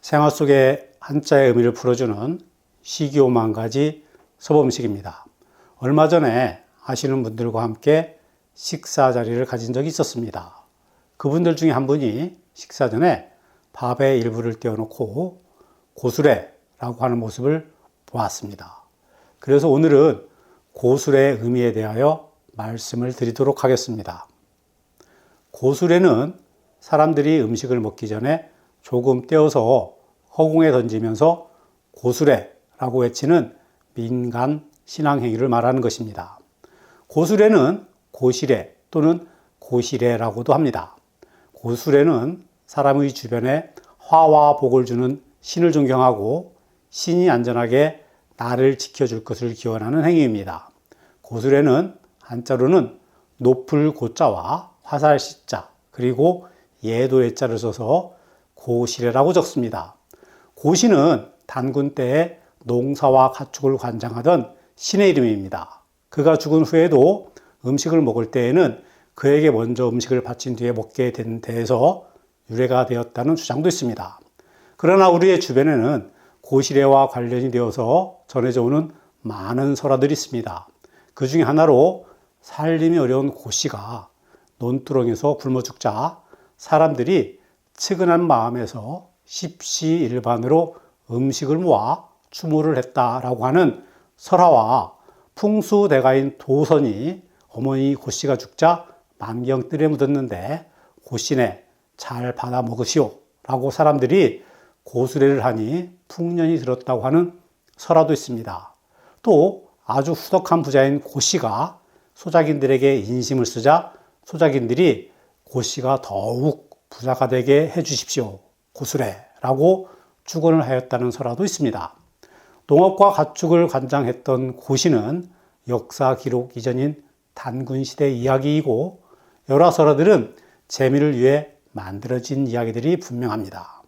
생활 속의 한자의 의미를 풀어주는 시기오만가지 서범식입니다. 얼마 전에 아시는 분들과 함께 식사 자리를 가진 적이 있었습니다. 그분들 중에 한 분이 식사 전에 밥의 일부를 떼어놓고 고수레라고 하는 모습을 보았습니다. 그래서 오늘은 고수레의 의미에 대하여 말씀을 드리도록 하겠습니다. 고수레는 사람들이 음식을 먹기 전에 조금 떼어서 허공에 던지면서 고수레라고 외치는 민간 신앙행위를 말하는 것입니다. 고수레는 고시레 또는 고시레라고도 합니다. 고수레는 사람의 주변에 화와 복을 주는 신을 존경하고 신이 안전하게 나를 지켜줄 것을 기원하는 행위입니다. 고수레는 한자로는 높을 고자와 화살 시자 그리고 예도의 자를 써서 고시레라고 적습니다. 고시는 단군 때에 농사와 가축을 관장하던 신의 이름입니다. 그가 죽은 후에도 음식을 먹을 때에는 그에게 먼저 음식을 바친 뒤에 먹게 된 데에서 유래가 되었다는 주장도 있습니다. 그러나 우리의 주변에는 고시레와 관련이 되어서 전해져 오는 많은 설화들이 있습니다. 그 중에 하나로 살림이 어려운 고씨가 논두렁에서 굶어 죽자 사람들이 측은한 마음에서 십시일반으로 음식을 모아 추모를 했다라고 하는 설화와 풍수대가인 도선이 어머니 고씨가 죽자 만경뜰에 묻었는데 고씨네 잘 받아 먹으시오 라고 사람들이 고수레를 하니 풍년이 들었다고 하는 설화도 있습니다. 또 아주 후덕한 부자인 고씨가 소작인들에게 인심을 쓰자 소작인들이 고씨가 더욱 부자가 되게 해주십시오 고수레라고 축원을 하였다는 설화도 있습니다. 농업과 가축을 관장했던 고씨는 역사 기록 이전인 단군시대 이야기이고 여러 설화들은 재미를 위해 만들어진 이야기들이 분명합니다.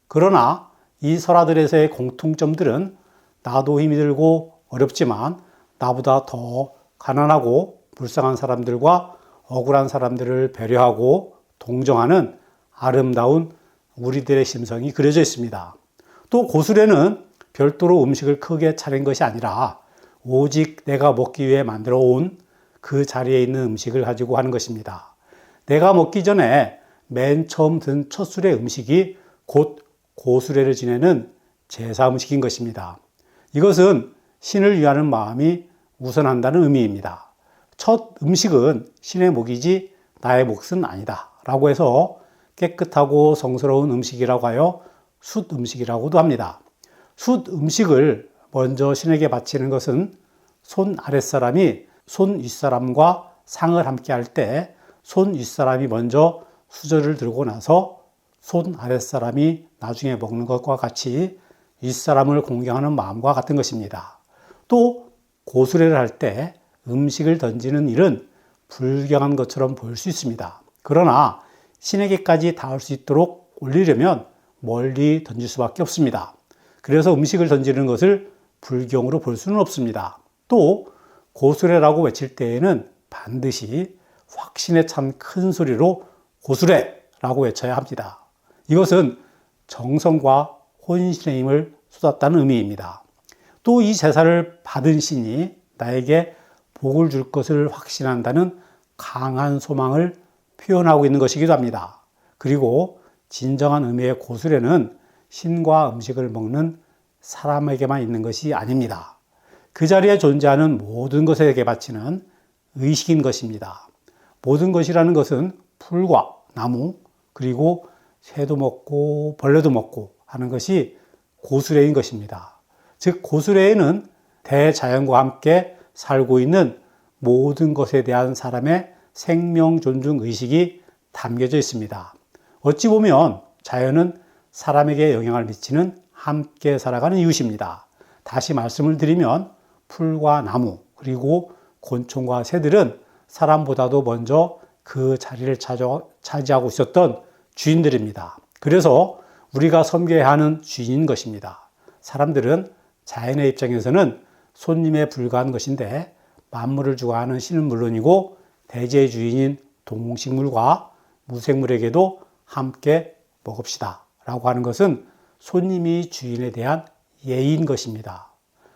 그러나 이 설화들에서의 공통점들은 나도 힘이 들고 어렵지만 나보다 더 가난하고 불쌍한 사람들과 억울한 사람들을 배려하고 동정하는 아름다운 우리들의 심성이 그려져 있습니다. 또 고수레는 별도로 음식을 크게 차린 것이 아니라 오직 내가 먹기 위해 만들어 온 그 자리에 있는 음식을 가지고 하는 것입니다. 내가 먹기 전에 맨 처음 든 첫 술의 음식이 곧 고수레를 지내는 제사 음식인 것입니다. 이것은 신을 위하는 마음이 우선한다는 의미입니다. 첫 음식은 신의 목이지 나의 몫은 아니다 라고 해서 깨끗하고 성스러운 음식이라고 하여 숫 음식이라고도 합니다. 숫 음식을 먼저 신에게 바치는 것은 손 아랫사람이 손 윗사람과 상을 함께 할 때 손 윗사람이 먼저 수저를 들고 나서 손 아랫사람이 나중에 먹는 것과 같이 윗사람을 공경하는 마음과 같은 것입니다. 또 고수레를 할 때 음식을 던지는 일은 불경한 것처럼 보일 수 있습니다. 그러나 신에게까지 닿을 수 있도록 올리려면 멀리 던질 수밖에 없습니다. 그래서 음식을 던지는 것을 불경으로 볼 수는 없습니다. 또 고수레라고 외칠 때에는 반드시 확신에 찬 큰 소리로 고수레라고 외쳐야 합니다. 이것은 정성과 혼신의 힘을 쏟았다는 의미입니다. 또 이 제사를 받은 신이 나에게 복을 줄 것을 확신한다는 강한 소망을 표현하고 있는 것이기도 합니다. 그리고 진정한 의미의 고수레는 신과 음식을 먹는 사람에게만 있는 것이 아닙니다. 그 자리에 존재하는 모든 것에게 바치는 의식인 것입니다. 모든 것이라는 것은 풀과 나무 그리고 새도 먹고 벌레도 먹고 하는 것이 고수레인 것입니다. 즉 고수레에는 대자연과 함께 살고 있는 모든 것에 대한 사람의 생명 존중 의식이 담겨져 있습니다. 어찌 보면 자연은 사람에게 영향을 미치는 함께 살아가는 이웃입니다. 다시 말씀을 드리면 풀과 나무 그리고 곤충과 새들은 사람보다도 먼저 그 자리를 차지하고 있었던 주인들입니다. 그래서 우리가 섬겨야 하는 주인인 것입니다. 사람들은 자연의 입장에서는 손님에 불과한 것인데 만물을 주관하는 신은 물론이고 대지의 주인인 동식물과 무생물에게도 함께 먹읍시다 라고 하는 것은 손님이 주인에 대한 예의인 것입니다.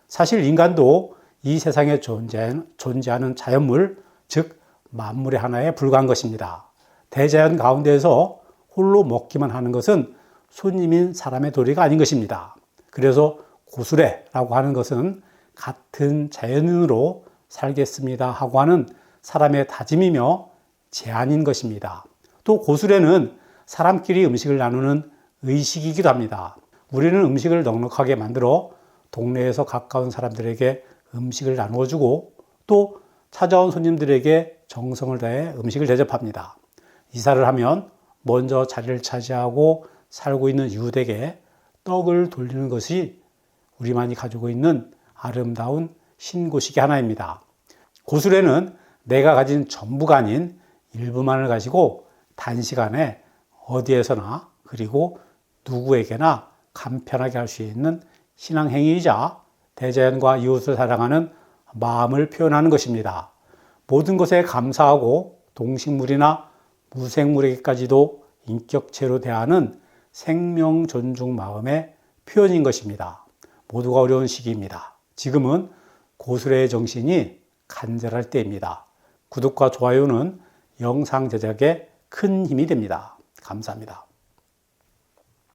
사실 인간도 이 세상에 존재하는 자연물, 즉 만물의 하나에 불과한 것입니다. 대자연 가운데에서 홀로 먹기만 하는 것은 손님인 사람의 도리가 아닌 것입니다. 그래서 고수레라고 하는 것은 같은 자연인으로 살겠습니다 하고 하는 사람의 다짐이며 제안인 것입니다. 또 고수레는 사람끼리 음식을 나누는 의식이기도 합니다. 우리는 음식을 넉넉하게 만들어 동네에서 가까운 사람들에게 음식을 나누어 주고 또 찾아온 손님들에게 정성을 다해 음식을 대접합니다. 이사를 하면 먼저 자리를 차지하고 살고 있는 이웃에게 떡을 돌리는 것이 우리만이 가지고 있는 아름다운 신고식의 하나입니다. 고수레는 내가 가진 전부가 아닌 일부만을 가지고 단시간에 어디에서나 그리고 누구에게나 간편하게 할 수 있는 신앙행위이자 대자연과 이웃을 사랑하는 마음을 표현하는 것입니다. 모든 것에 감사하고 동식물이나 무생물에게까지도 인격체로 대하는 생명 존중 마음의 표현인 것입니다. 모두가 어려운 시기입니다. 지금은 고수레의 정신이 간절할 때입니다. 구독과 좋아요는 영상 제작에 큰 힘이 됩니다. 감사합니다.